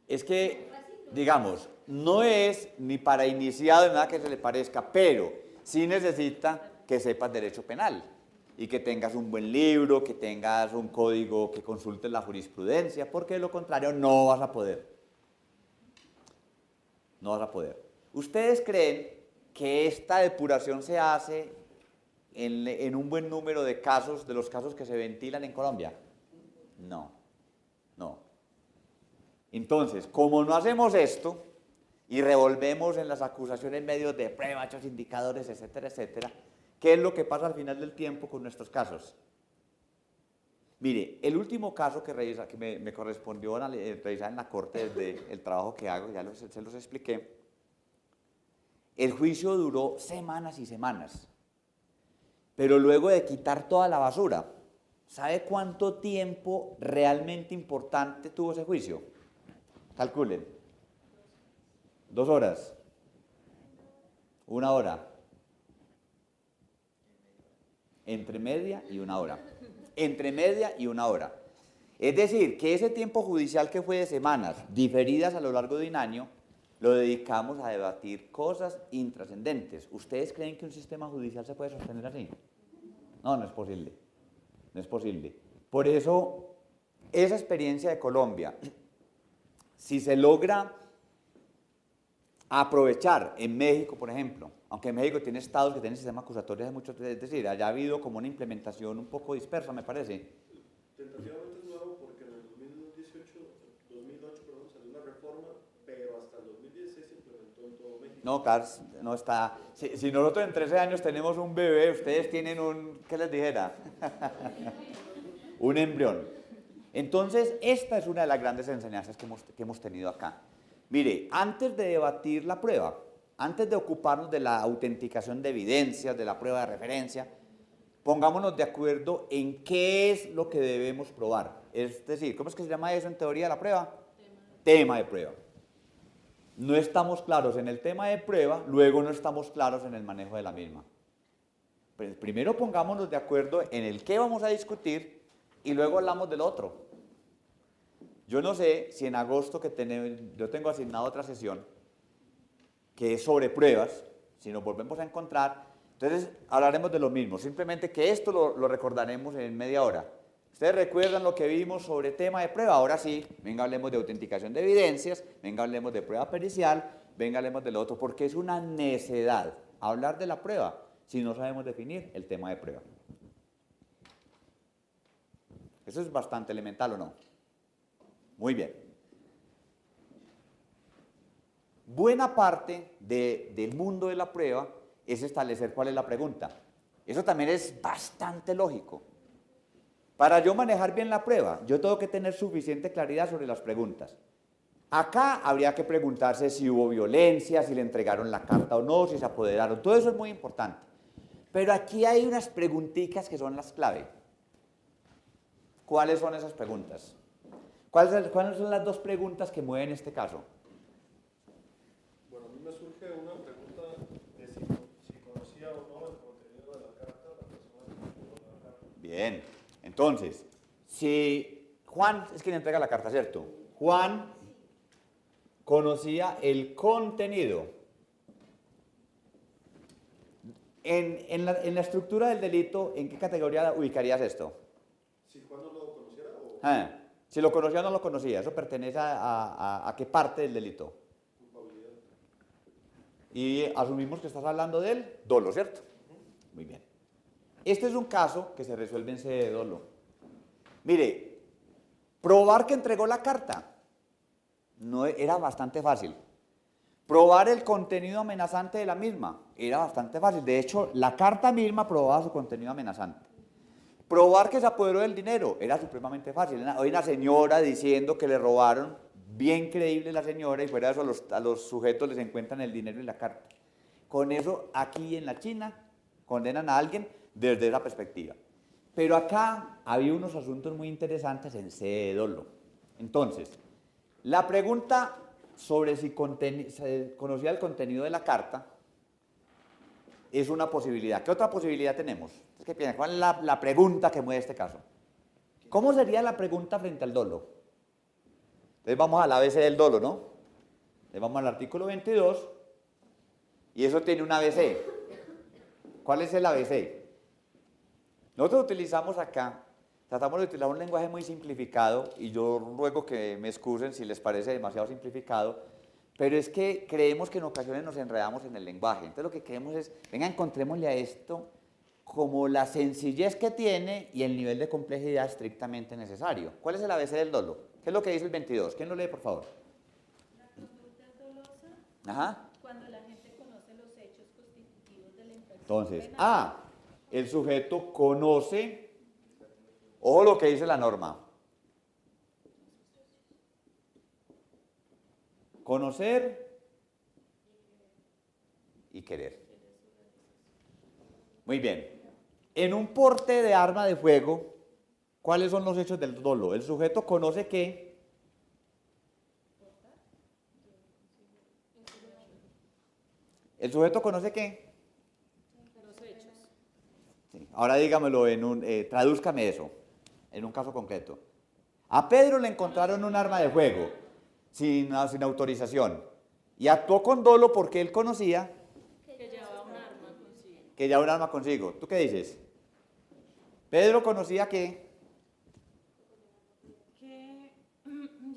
Es que, digamos, no es ni para iniciado ni nada que se le parezca, pero sí necesita que sepas derecho penal y que tengas un buen libro, que tengas un código, que consultes la jurisprudencia, porque de lo contrario no vas a poder. No vas a poder. ¿Ustedes creen que esta depuración se hace en un buen número de casos, de los casos que se ventilan en Colombia? No, no. Entonces, como no hacemos esto y revolvemos en las acusaciones medios de prueba, hechos, indicadores, etcétera, etcétera, ¿qué es lo que pasa al final del tiempo con nuestros casos? Mire, el último caso que me correspondió revisar en la corte desde el trabajo que hago, ya se los expliqué, el juicio duró semanas y semanas, pero luego de quitar toda la basura, ¿sabe cuánto tiempo realmente importante tuvo ese juicio? Calculen. 2 horas. 1 hora. Entre media y 1 hora. Entre media y 1 hora. Es decir, que ese tiempo judicial que fue de semanas, diferidas a lo largo de un año, lo dedicamos a debatir cosas intrascendentes. ¿Ustedes creen que un sistema judicial se puede sostener así? No, no es posible. No es posible. Por eso, esa experiencia de Colombia, si se logra aprovechar en México, por ejemplo, aunque México tiene estados que tienen sistemas acusatorios de muchos, es decir, haya habido como una implementación un poco dispersa, me parece. Tentativamente es nuevo porque en el 2008, perdón, salió una reforma, pero hasta el 2016 se implementó en todo México. No, Cars, no está. Si nosotros en 13 años tenemos un bebé, ustedes tienen un, ¿qué les dijera? Un embrión. Entonces, esta es una de las grandes enseñanzas que hemos tenido acá. Mire, antes de debatir la prueba, antes de ocuparnos de la autenticación de evidencias, de la prueba de referencia, pongámonos de acuerdo en qué es lo que debemos probar. Es decir, ¿cómo es que se llama eso en teoría la prueba? Tema de prueba. No estamos claros en el tema de prueba, luego no estamos claros en el manejo de la misma. Pues primero pongámonos de acuerdo en el qué vamos a discutir y luego hablamos del otro. Yo no sé si en agosto yo tengo asignado otra sesión que es sobre pruebas, si nos volvemos a encontrar, entonces hablaremos de lo mismo, simplemente que esto lo recordaremos en media hora. ¿Ustedes recuerdan lo que vimos sobre tema de prueba? Ahora sí, venga hablemos de autenticación de evidencias, venga hablemos de prueba pericial, venga hablemos del otro, porque es una necedad hablar de la prueba si no sabemos definir el tema de prueba. Eso es bastante elemental, ¿o no? Muy bien. Buena parte del mundo de la prueba es establecer cuál es la pregunta. Eso también es bastante lógico. Para yo manejar bien la prueba, yo tengo que tener suficiente claridad sobre las preguntas. Acá habría que preguntarse si hubo violencia, si le entregaron la carta o no, si se apoderaron. Todo eso es muy importante. Pero aquí hay unas preguntitas que son las clave. ¿Cuáles son esas preguntas? ¿Cuáles son las 2 preguntas que mueven este caso? Bueno, a mí me surge una pregunta de si conocía o no el contenido de la carta la persona que entregó la carta. Bien, entonces, si Juan es quien entrega la carta, ¿cierto? Juan conocía el contenido. En la estructura del delito, ¿en qué categoría ubicarías esto? Si Juan no lo conociera o... Si lo conocía o no lo conocía, eso pertenece a qué parte del delito. Culpabilidad. Y asumimos que estás hablando del dolo, ¿cierto? Muy bien. Este es un caso que se resuelve en sede de dolo. Mire, probar que entregó la carta no era bastante fácil. Probar el contenido amenazante de la misma era bastante fácil. De hecho, la carta misma probaba su contenido amenazante. Probar que se apoderó del dinero era supremamente fácil. Hay una señora diciendo que le robaron, bien creíble la señora, y fuera de eso a los sujetos les encuentran el dinero y la carta. Con eso, aquí en la China, condenan a alguien desde esa perspectiva. Pero acá había unos asuntos muy interesantes en sede de dolo. Entonces, la pregunta sobre si se conocía el contenido de la carta es una posibilidad. ¿Qué otra posibilidad tenemos? ¿Qué piensan? ¿Cuál es la pregunta que mueve este caso? ¿Cómo sería la pregunta frente al dolo? Entonces vamos al ABC del dolo, ¿no? Entonces vamos al artículo 22 y eso tiene un ABC. ¿Cuál es el ABC? Nosotros utilizamos acá, tratamos de utilizar un lenguaje muy simplificado y yo ruego que me excusen si les parece demasiado simplificado, pero es que creemos que en ocasiones nos enredamos en el lenguaje. Entonces lo que queremos es, venga, encontrémosle a esto como la sencillez que tiene y el nivel de complejidad estrictamente necesario. ¿Cuál es el ABC del dolo? ¿Qué es lo que dice el 22? ¿Quién lo lee, por favor? La conducta es dolosa Ajá. cuando la gente conoce los hechos constitutivos de la infracción Entonces, penal. el sujeto conoce, ojo lo que dice la norma. Conocer y querer. Muy bien. En un porte de arma de fuego, ¿cuáles son los hechos del dolo? El sujeto conoce que ¿el sujeto conoce qué? Los hechos. Sí. Ahora dígamelo tradúzcame eso, en un caso concreto. A Pedro le encontraron un arma de fuego sin autorización y actuó con dolo porque él conocía Que llevaba un arma consigo. que llevaba un arma consigo. ¿Tú qué dices? Pedro conocía que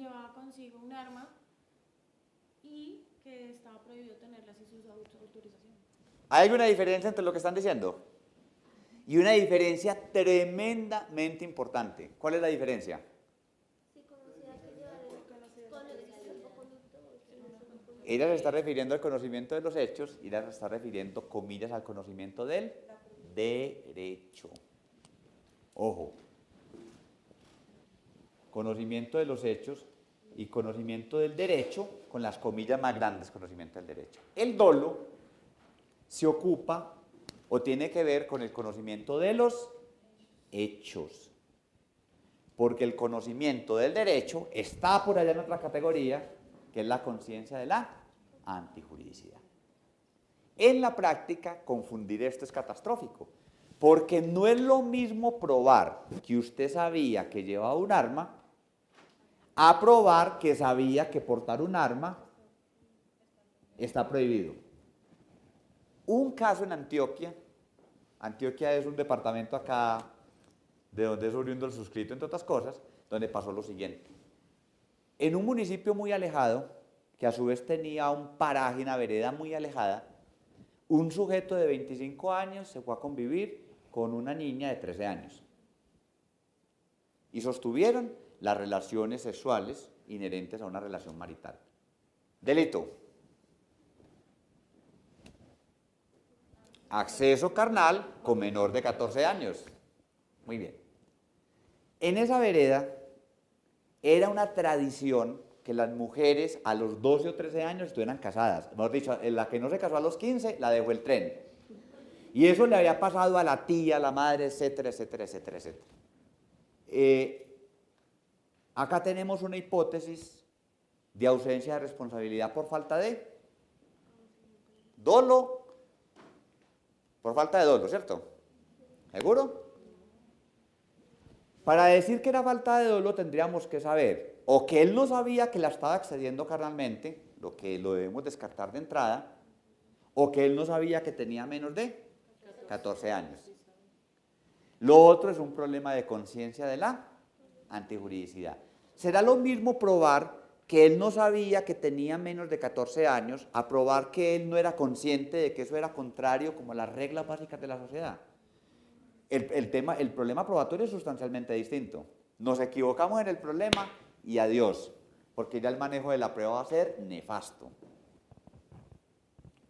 llevaba consigo un arma y que estaba prohibido tenerla sin su autorización. ¿hay alguna diferencia entre lo que están diciendo? Y una diferencia tremendamente importante. ¿Cuál es la diferencia? Si conocía que llevar el conducto. Ella se está refiriendo al conocimiento de los hechos y ella se está refiriendo, comillas, al conocimiento del derecho. Ojo. Conocimiento de los hechos y conocimiento del derecho, con las comillas más grandes, conocimiento del derecho. El dolo se ocupa o tiene que ver con el conocimiento de los hechos. Porque el conocimiento del derecho está por allá en otra categoría, que es la conciencia de la antijuridicidad. En la práctica, confundir esto es catastrófico, porque no es lo mismo probar que usted sabía que llevaba un arma a probar que sabía que portar un arma está prohibido. Un caso en Antioquia, Antioquia es un departamento acá de donde es oriundo el suscrito, entre otras cosas, donde pasó lo siguiente. En un municipio muy alejado, que a su vez tenía un paraje, una vereda muy alejada, un sujeto de 25 años se fue a convivir con una niña de 13 años. Y sostuvieron las relaciones sexuales inherentes a una relación marital. Delito. Acceso carnal con menor de 14 años. Muy bien. En esa vereda era una tradición que las mujeres a los 12 o 13 años estuvieran casadas. Mejor dicho, la que no se casó a los 15 la dejó el tren. Y eso le había pasado a la tía, a la madre, etcétera, etcétera, etcétera, etcétera. Acá tenemos una hipótesis de ausencia de responsabilidad por falta de dolo, por falta de dolo, ¿cierto? ¿Seguro? Para decir que era falta de dolo tendríamos que saber o que él no sabía que la estaba accediendo carnalmente, lo que lo debemos descartar de entrada, o que él no sabía que tenía menos de 14 años. Lo otro es un problema de conciencia de la antijuridicidad. Será lo mismo probar que él no sabía que tenía menos de 14 años a probar que él no era consciente de que eso era contrario como a las reglas básicas de la sociedad. El problema probatorio es sustancialmente distinto. Nos equivocamos en el problema y adiós, porque ya el manejo de la prueba va a ser nefasto.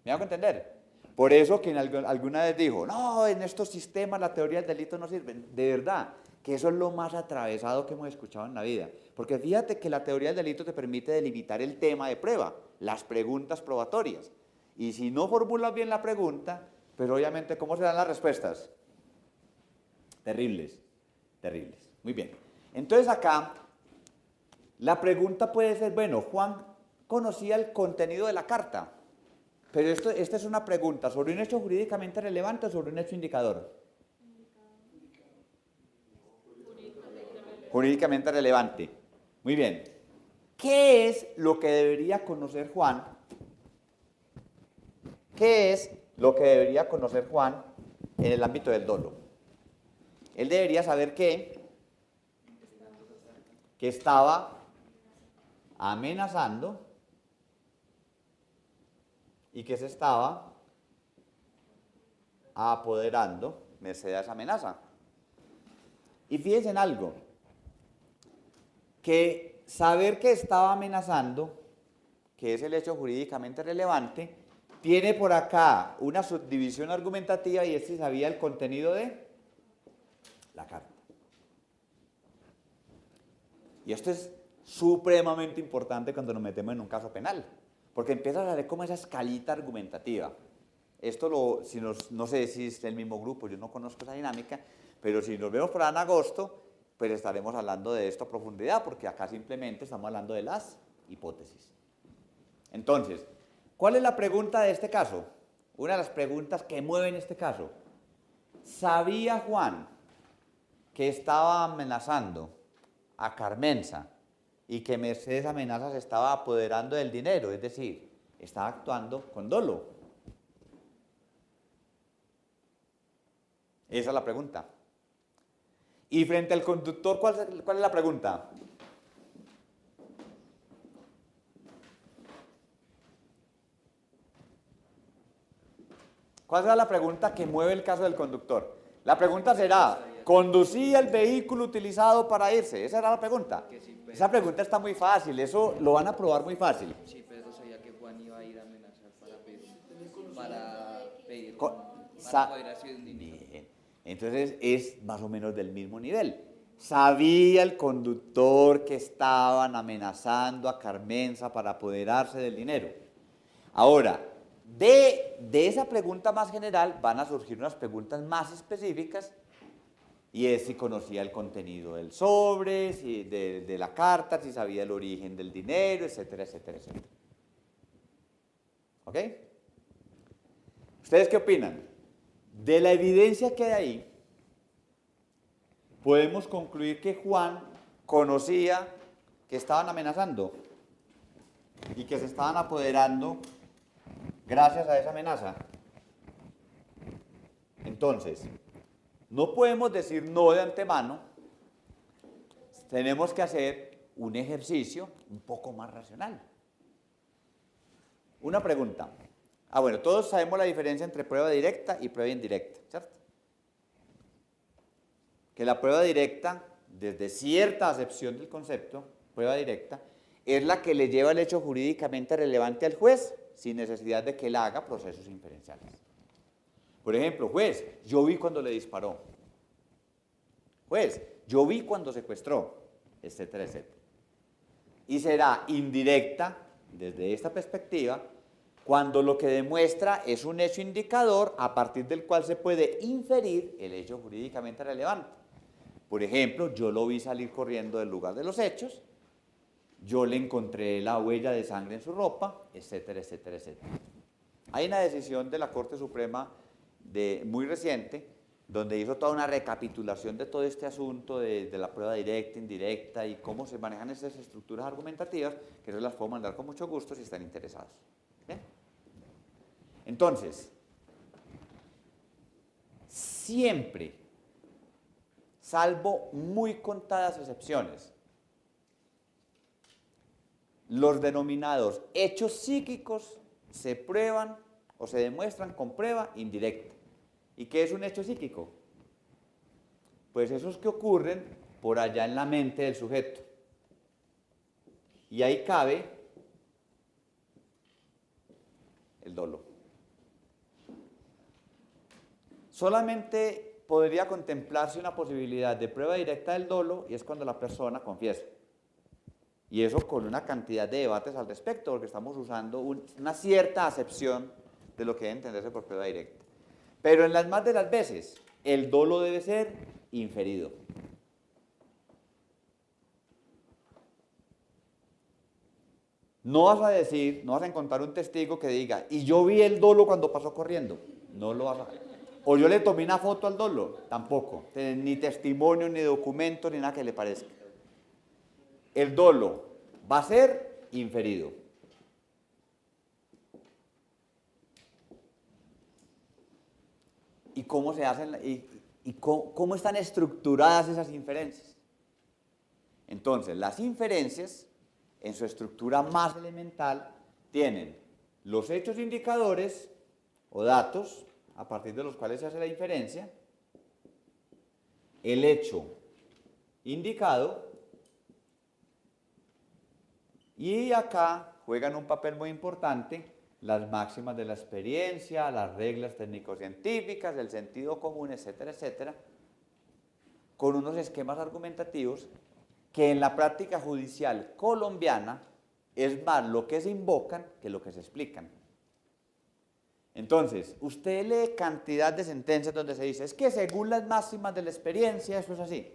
¿Me hago entender? Por eso que alguna vez dijo, no, en estos sistemas la teoría del delito no sirve. De verdad, que eso es lo más atravesado que hemos escuchado en la vida. Porque fíjate que la teoría del delito te permite delimitar el tema de prueba, las preguntas probatorias. Y si no formulas bien la pregunta, pues obviamente, ¿cómo serán las respuestas? Terribles, terribles. Muy bien. Entonces acá, la pregunta puede ser, bueno, Juan conocía el contenido de la carta, pero esta es una pregunta sobre un hecho jurídicamente relevante o sobre un hecho indicador. Jurídicamente relevante. Muy bien. ¿Qué es lo que debería conocer Juan? ¿Qué es lo que debería conocer Juan en el ámbito del dolo? Él debería saber que estaba amenazando y que se estaba apoderando merced a esa amenaza. Y fíjense en algo, que saber que estaba amenazando, que es el hecho jurídicamente relevante, tiene por acá una subdivisión argumentativa y es si sabía el contenido de la carta. Y esto es supremamente importante cuando nos metemos en un caso penal, porque empiezas a ver como esa escalita argumentativa. Esto no sé si es el mismo grupo, yo no conozco esa dinámica, pero si nos vemos por ahí en agosto, pues estaremos hablando de esto a profundidad, porque acá simplemente estamos hablando de las hipótesis. Entonces, ¿cuál es la pregunta de este caso? Una de las preguntas que mueven este caso. ¿Sabía Juan que estaba amenazando a Carmenza y que merced a esa amenaza se estaba apoderando del dinero? Es decir, estaba actuando con dolo. Esa es la pregunta. Y frente al conductor, ¿cuál es la pregunta? ¿Cuál será la pregunta que mueve el caso del conductor? La pregunta será, ¿conducía el vehículo utilizado para irse? Esa era la pregunta. Esa pregunta está muy fácil, eso lo van a probar muy fácil. Sí, pero sabía que Juan iba a ir a amenazar para pedir Sa- poder hacer un dinero. Bien. Entonces es más o menos del mismo nivel. Sabía el conductor que estaban amenazando a Carmenza para apoderarse del dinero. Ahora, de esa pregunta más general van a surgir unas preguntas más específicas y es si conocía el contenido del sobre, si de la carta, si sabía el origen del dinero, etcétera, etcétera, etcétera. ¿Ok? ¿Ustedes qué opinan? De la evidencia que hay ahí, podemos concluir que Juan conocía que estaban amenazando y que se estaban apoderando gracias a esa amenaza. Entonces, no podemos decir no de antemano, tenemos que hacer un ejercicio un poco más racional. Una pregunta. Bueno, todos sabemos la diferencia entre prueba directa y prueba indirecta, ¿cierto? Que la prueba directa, desde cierta acepción del concepto, prueba directa, es la que le lleva el hecho jurídicamente relevante al juez sin necesidad de que él haga procesos inferenciales. Por ejemplo, juez, yo vi cuando le disparó. Juez, yo vi cuando secuestró, etcétera, etcétera. Y será indirecta, desde esta perspectiva, cuando lo que demuestra es un hecho indicador a partir del cual se puede inferir el hecho jurídicamente relevante. Por ejemplo, yo lo vi salir corriendo del lugar de los hechos, yo le encontré la huella de sangre en su ropa, etcétera, etcétera, etcétera. Hay una decisión de la Corte Suprema muy reciente, donde hizo toda una recapitulación de todo este asunto de la prueba directa, indirecta y cómo se manejan esas estructuras argumentativas, que eso las puedo mandar con mucho gusto si están interesados. ¿Bien? Entonces, siempre, salvo muy contadas excepciones, los denominados hechos psíquicos se prueban o se demuestran con prueba indirecta. ¿Y qué es un hecho psíquico? Pues esos que ocurren por allá en la mente del sujeto. Y ahí cabe el dolo. Solamente podría contemplarse una posibilidad de prueba directa del dolo y es cuando la persona confiesa. Y eso con una cantidad de debates al respecto, porque estamos usando una cierta acepción de lo que debe entenderse por prueba directa. Pero en las más de las veces, el dolo debe ser inferido. No vas a decir, no vas a encontrar un testigo que diga, y yo vi el dolo cuando pasó corriendo. No lo vas a ver. O yo le tomé una foto al dolo. Tampoco. Ni testimonio, ni documento, ni nada que le parezca. El dolo va a ser inferido. ¿Y cómo se hacen, cómo están estructuradas esas inferencias? Entonces, las inferencias, en su estructura más elemental, tienen los hechos indicadores o datos, a partir de los cuales se hace la inferencia, el hecho indicado, y acá juegan un papel muy importante las máximas de la experiencia, las reglas técnico-científicas, el sentido común, etcétera, etcétera, con unos esquemas argumentativos que en la práctica judicial colombiana es más lo que se invocan que lo que se explican. Entonces, usted lee cantidad de sentencias donde se dice, es que según las máximas de la experiencia, eso es así.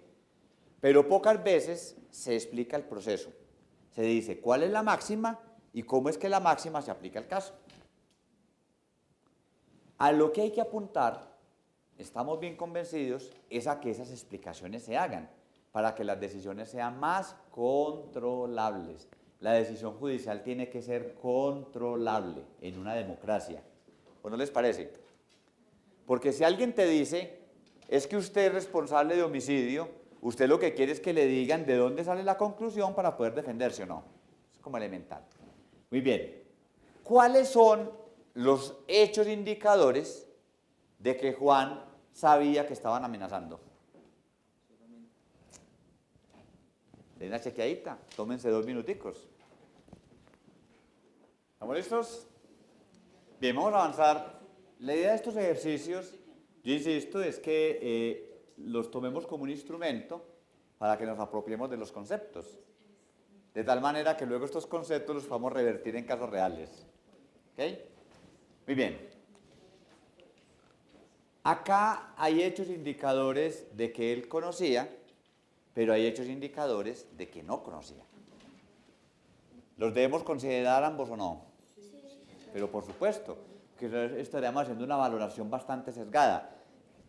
Pero pocas veces se explica el proceso. Se dice cuál es la máxima y cómo es que la máxima se aplica al caso. A lo que hay que apuntar, estamos bien convencidos, es a que esas explicaciones se hagan, para que las decisiones sean más controlables. La decisión judicial tiene que ser controlable en una democracia. ¿O no les parece? Porque si alguien te dice, es que usted es responsable de homicidio, usted lo que quiere es que le digan de dónde sale la conclusión para poder defenderse o no. Es como elemental. Muy bien. ¿Cuáles son los hechos indicadores de que Juan sabía que estaban amenazando? Den una chequeadita, tómense 2 minuticos. ¿Estamos listos? Bien, vamos a avanzar. La idea de estos ejercicios, yo insisto, es que los tomemos como un instrumento para que nos apropiemos de los conceptos. De tal manera que luego estos conceptos los podamos revertir en casos reales. ¿Ok? Muy bien. Acá hay hechos indicadores de que él conocía, pero hay hechos indicadores de que no conocía. ¿Los debemos considerar ambos o no? Pero por supuesto, que estaríamos haciendo una valoración bastante sesgada,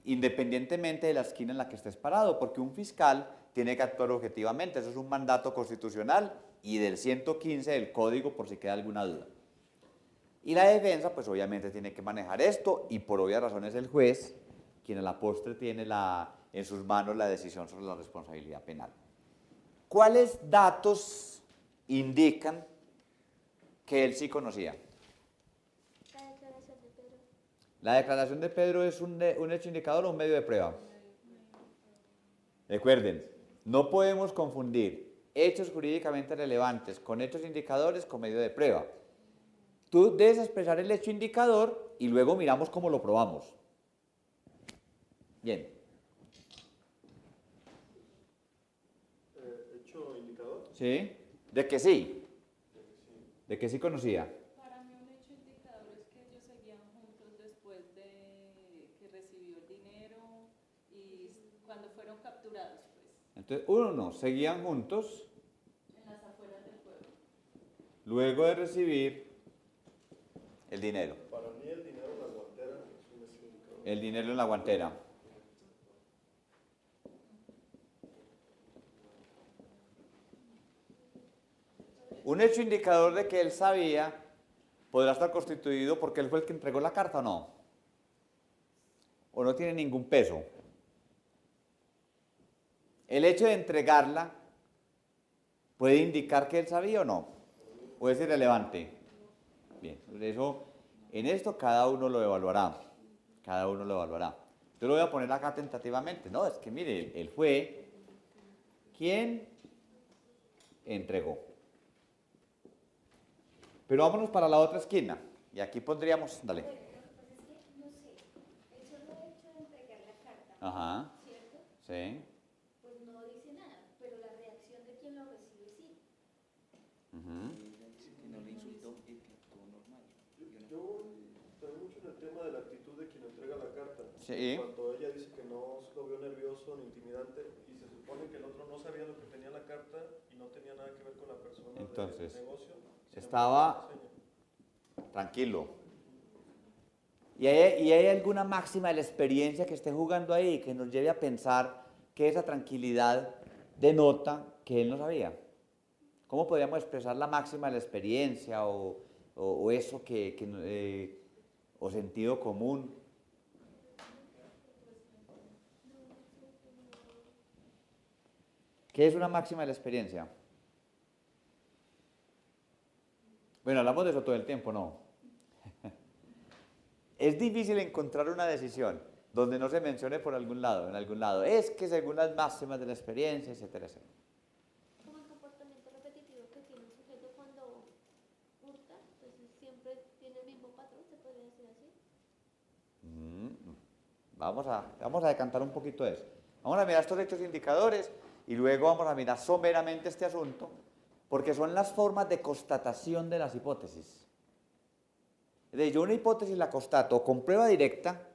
independientemente de la esquina en la que estés parado, porque un fiscal tiene que actuar objetivamente, eso es un mandato constitucional y del 115 del Código, por si queda alguna duda. Y la defensa, pues obviamente tiene que manejar esto, y por obvias razones el juez, quien a la postre tiene en sus manos la decisión sobre la responsabilidad penal. ¿Cuáles datos indican que él sí conocía? La declaración de Pedro. La declaración de Pedro es un hecho indicador o un medio de prueba. Recuerden, no podemos confundir hechos jurídicamente relevantes con hechos indicadores con medio de prueba. Tú debes expresar el hecho indicador y luego miramos cómo lo probamos. Bien. ¿Hecho indicador? ¿Sí? ¿De que sí? ¿De que sí conocía? Para mí un hecho indicador es que ellos seguían juntos después de que recibió el dinero y cuando fueron capturados, pues, Entonces, uno, seguían juntos en las afueras del pueblo. luego de recibir el dinero. Para mí el dinero en la guantera es un hecho indicador. El dinero en la guantera. Un hecho indicador de que él sabía podrá estar constituido porque él fue el que entregó la carta o no. O no tiene ningún peso. El hecho de entregarla puede indicar que él sabía o no. O es irrelevante. Bien, por eso en esto cada uno lo evaluará. Cada uno lo evaluará. Yo lo voy a poner acá tentativamente. No, es que mire, él fue quien entregó. Pero vámonos para la otra esquina. Y aquí pondríamos, dale. Pues es que, no sé, el solo hecho de entregar la carta, Ajá, ¿cierto? sí. Pues no dice nada, pero la reacción de quien lo recibe sí. Ujú. Ella dice que no le insultó y que actuó normal. Yo también mucho en el tema de la actitud de quien entrega la carta. Sí. Cuando ella dice que no lo vio nervioso ni intimidante y se supone que el otro no sabía lo que tenía la carta y no tenía nada que ver con la persona Entonces, del negocio. estaba tranquilo. ¿Y hay alguna máxima de la experiencia que esté jugando ahí que nos lleve a pensar que esa tranquilidad denota que él no sabía? ¿Cómo podríamos expresar la máxima de la experiencia o eso o sentido común? ¿Qué es una máxima de la experiencia? Bueno, hablamos de eso todo el tiempo, ¿no? Es difícil encontrar una decisión donde no se mencione por algún lado, en algún lado. Es que según las máximas de la experiencia, etcétera, etcétera. Como el comportamiento repetitivo que tiene un sujeto cuando hurta, entonces siempre tiene el mismo patrón, ¿se podría decir así? Vamos a decantar un poquito eso. Vamos a mirar estos hechos indicadores y luego vamos a mirar someramente este asunto, porque son las formas de constatación de las hipótesis. Es decir, yo una hipótesis la constato con prueba directa,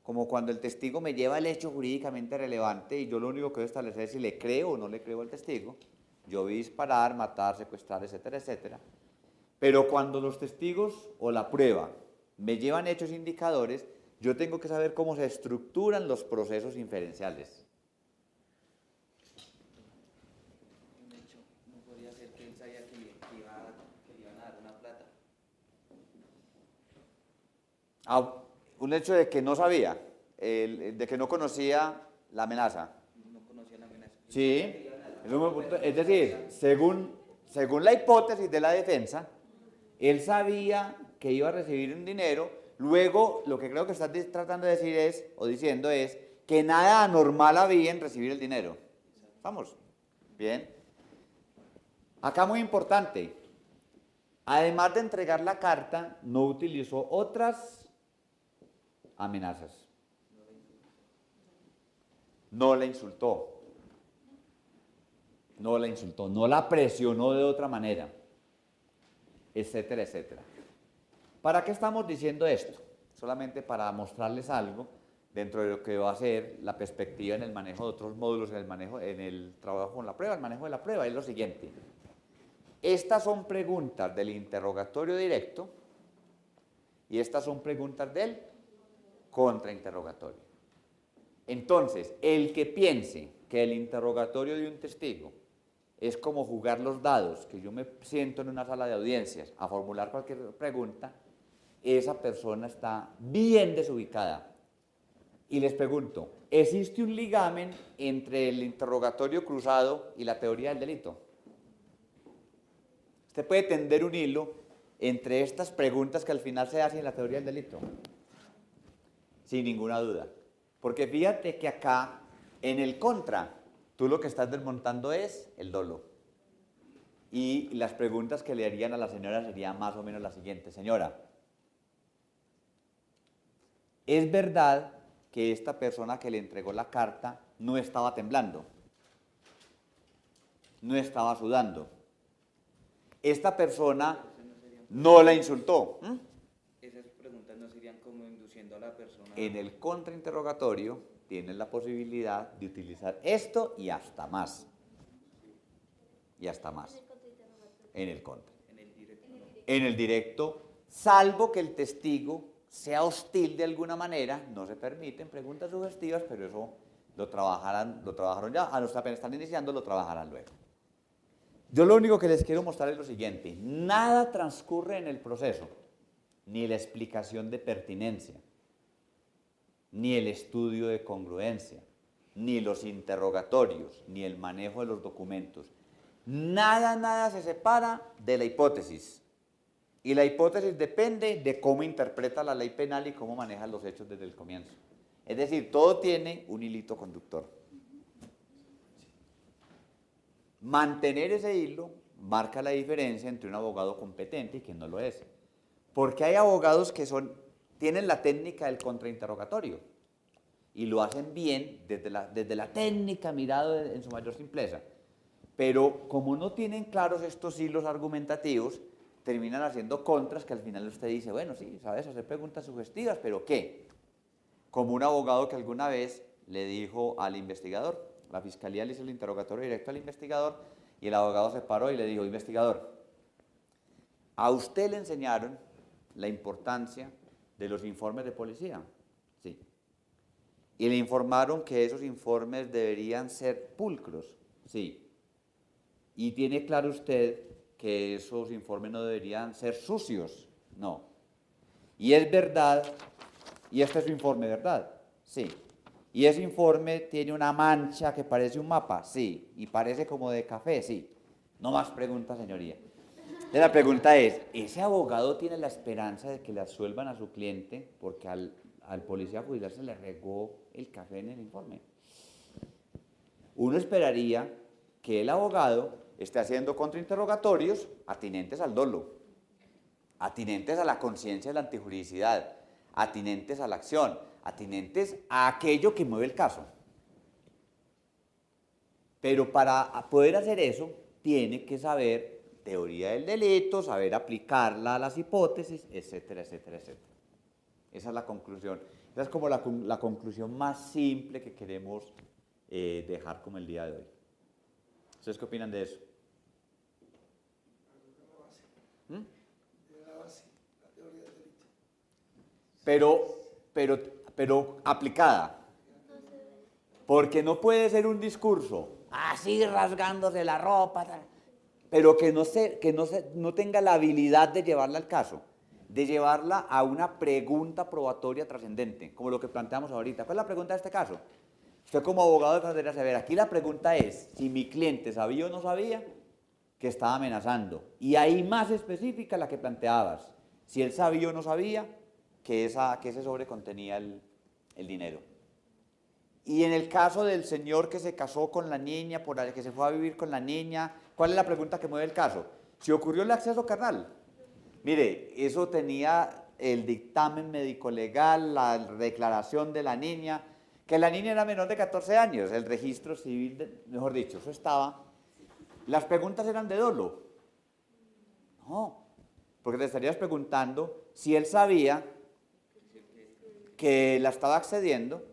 como cuando el testigo me lleva el hecho jurídicamente relevante y yo lo único que voy a establecer es si le creo o no le creo al testigo. Yo vi disparar, matar, secuestrar, etcétera, etcétera. Pero cuando los testigos o la prueba me llevan hechos indicadores, yo tengo que saber cómo se estructuran los procesos inferenciales. Un hecho, no podría ser que él sabía que le iban a dar una plata. Un hecho de que no sabía, de que no conocía la amenaza. No conocía la amenaza. Sí, es decir, según la hipótesis de la defensa, él sabía que iba a recibir un dinero, luego lo que creo que está tratando de decir diciendo es que nada anormal había en recibir el dinero. ¿Estamos? Bien. Acá muy importante, además de entregar la carta, no utilizó otras amenazas. No la insultó. No la insultó, no la presionó de otra manera, etcétera, etcétera. ¿Para qué estamos diciendo esto? Solamente para mostrarles algo dentro de lo que va a ser la perspectiva en el manejo de otros módulos, en el trabajo con la prueba, el manejo de la prueba, es lo siguiente. Estas son preguntas del interrogatorio directo y estas son preguntas del contrainterrogatorio. Entonces, el que piense que el interrogatorio de un testigo es como jugar los dados, que yo me siento en una sala de audiencias a formular cualquier pregunta, esa persona está bien desubicada. Y les pregunto, ¿existe un ligamen entre el interrogatorio cruzado y la teoría del delito? Usted puede tender un hilo entre estas preguntas que al final se hacen en la teoría del delito, sin ninguna duda. Porque fíjate que acá, en el contra, tú lo que estás desmontando es el dolo. Y las preguntas que le harían a la señora serían más o menos las siguientes. Señora, ¿es verdad que esta persona que le entregó la carta no estaba temblando? No estaba sudando. Esta persona no la insultó. Esas preguntas no serían como induciendo a la persona. En el contrainterrogatorio tienen la posibilidad de utilizar esto y hasta más. Y hasta más. En el contra. En el directo. En el directo, salvo que el testigo sea hostil de alguna manera, no se permiten preguntas sugestivas, pero eso lo trabajaron ya, a los que apenas están iniciando lo trabajarán luego. Yo lo único que les quiero mostrar es lo siguiente, nada transcurre en el proceso, ni la explicación de pertinencia, ni el estudio de congruencia, ni los interrogatorios, ni el manejo de los documentos. Nada se separa de la hipótesis. Y la hipótesis depende de cómo interpreta la ley penal y cómo maneja los hechos desde el comienzo. Es decir, todo tiene un hilito conductor. Mantener ese hilo marca la diferencia entre un abogado competente y quien no lo es. Porque hay abogados que tienen la técnica del contrainterrogatorio y lo hacen bien desde la técnica mirado en su mayor simpleza. Pero como no tienen claros estos hilos argumentativos, terminan haciendo contras que al final usted dice, bueno, sí, sabes hacer preguntas sugestivas, pero ¿qué? Como un abogado que alguna vez le dijo al investigador, la fiscalía le hizo el interrogatorio directo al investigador y el abogado se paró y le dijo, investigador, ¿a usted le enseñaron la importancia de los informes de policía? Sí. ¿Y le informaron que esos informes deberían ser pulcros? Sí. Y tiene claro usted que esos informes no deberían ser sucios, no. Y es verdad, y este es su informe, ¿verdad? Sí. Y ese informe tiene una mancha que parece un mapa, sí. Y parece como de café, sí. No más preguntas, señoría. Entonces la pregunta es, ¿ese abogado tiene la esperanza de que le absuelvan a su cliente porque al policía judicial se le regó el café en el informe? Uno esperaría que el abogado esté haciendo contrainterrogatorios atinentes al dolo, atinentes a la conciencia de la antijuridicidad, atinentes a la acción, atinentes a aquello que mueve el caso. Pero para poder hacer eso, tiene que saber teoría del delito, saber aplicarla a las hipótesis, etcétera, etcétera, etcétera. Esa es la conclusión. Esa es como la conclusión más simple que queremos dejar como el día de hoy. ¿Ustedes qué opinan de eso? ¿Mm? Pero aplicada. Porque no puede ser un discurso así rasgándose la ropa, pero que no tenga la habilidad de llevarla al caso, de llevarla a una pregunta probatoria trascendente, como lo que planteamos ahorita. ¿Cuál es la pregunta de este caso? Usted como abogado debería saber, aquí la pregunta es, si mi cliente sabía o no sabía que estaba amenazando. Y ahí más específica la que planteabas, si él sabía o no sabía que ese sobre contenía el dinero. Y en el caso del señor que se casó con la niña, que se fue a vivir con la niña, ¿cuál es la pregunta que mueve el caso? ¿Si ocurrió el acceso carnal? Mire, eso tenía el dictamen médico-legal, la declaración de la niña, que la niña era menor de 14 años, el registro civil, mejor dicho, eso estaba. Las preguntas eran de dolo. No, porque te estarías preguntando si él sabía que la estaba accediendo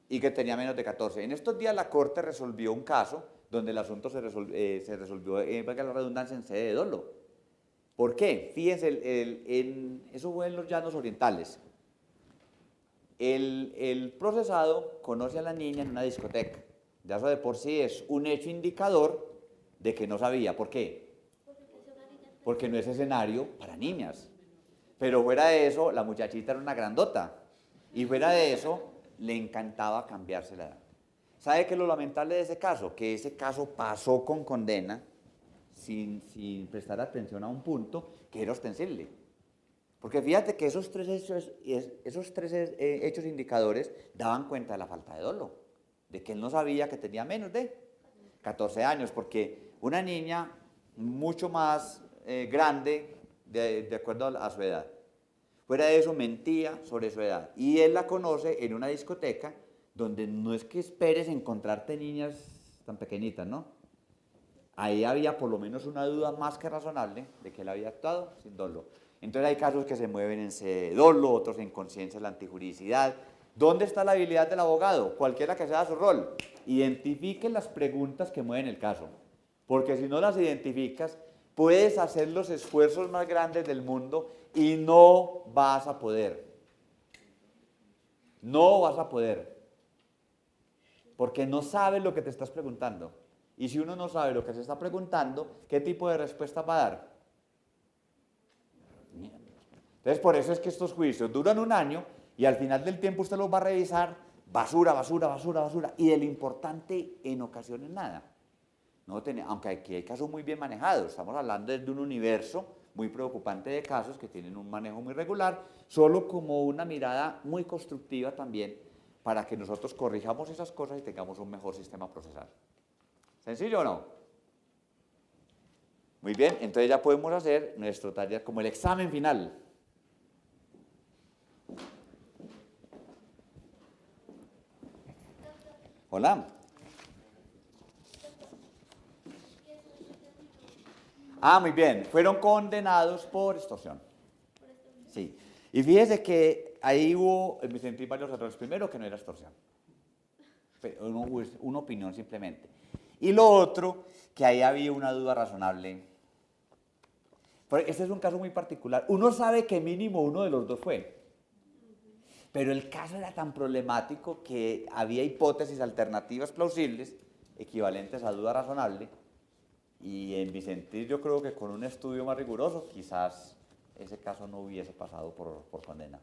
y que tenía menos de 14. En estos días la Corte resolvió un caso donde el asunto se resolvió, valga la redundancia, en sede de dolo. ¿Por qué? Fíjense, eso fue en los Llanos Orientales. El procesado conoce a la niña en una discoteca. Ya eso de por sí es un hecho indicador de que no sabía. ¿Por qué? Porque no es escenario para niñas. Pero fuera de eso, la muchachita era una grandota. Y fuera de eso, le encantaba cambiarse la edad. ¿Sabe qué es lo lamentable de ese caso? Que ese caso pasó con condena sin prestar atención a un punto que era ostensible. Porque fíjate que esos tres hechos indicadores daban cuenta de la falta de dolo, de que él no sabía que tenía menos de 14 años, porque una niña mucho más grande de acuerdo a su edad. Fuera de eso, mentía sobre su edad. Y él la conoce en una discoteca donde no es que esperes encontrarte niñas tan pequeñitas, ¿no? Ahí había por lo menos una duda más que razonable de que él había actuado sin dolo. Entonces hay casos que se mueven en dolo, otros en conciencia de la antijuridicidad. ¿Dónde está la habilidad del abogado? Cualquiera que sea su rol. Identifique las preguntas que mueven el caso. Porque si no las identificas, puedes hacer los esfuerzos más grandes del mundo y no vas a poder. No vas a poder. Porque no sabes lo que te estás preguntando. Y si uno no sabe lo que se está preguntando, ¿qué tipo de respuesta va a dar? Entonces, por eso es que estos juicios duran un año y al final del tiempo usted los va a revisar, basura, basura, basura, basura, y de lo importante en ocasiones nada. No aunque aquí hay casos muy bien manejados, estamos hablando de un universo muy preocupante de casos que tienen un manejo muy regular, solo como una mirada muy constructiva también para que nosotros corrijamos esas cosas y tengamos un mejor sistema procesal. ¿Sencillo o no? Muy bien, entonces ya podemos hacer nuestro taller como el examen final. Hola. Ah, muy bien. Fueron condenados por extorsión. Sí. Y fíjese que ahí me sentí varios errores. Primero, que no era extorsión. Una opinión simplemente. Y lo otro, que ahí había una duda razonable. Este es un caso muy particular. Uno sabe que mínimo uno de los dos fue. Pero el caso era tan problemático que había hipótesis alternativas plausibles, equivalentes a duda razonable, Y en mi sentir yo creo que con un estudio más riguroso quizás ese caso no hubiese pasado por condena.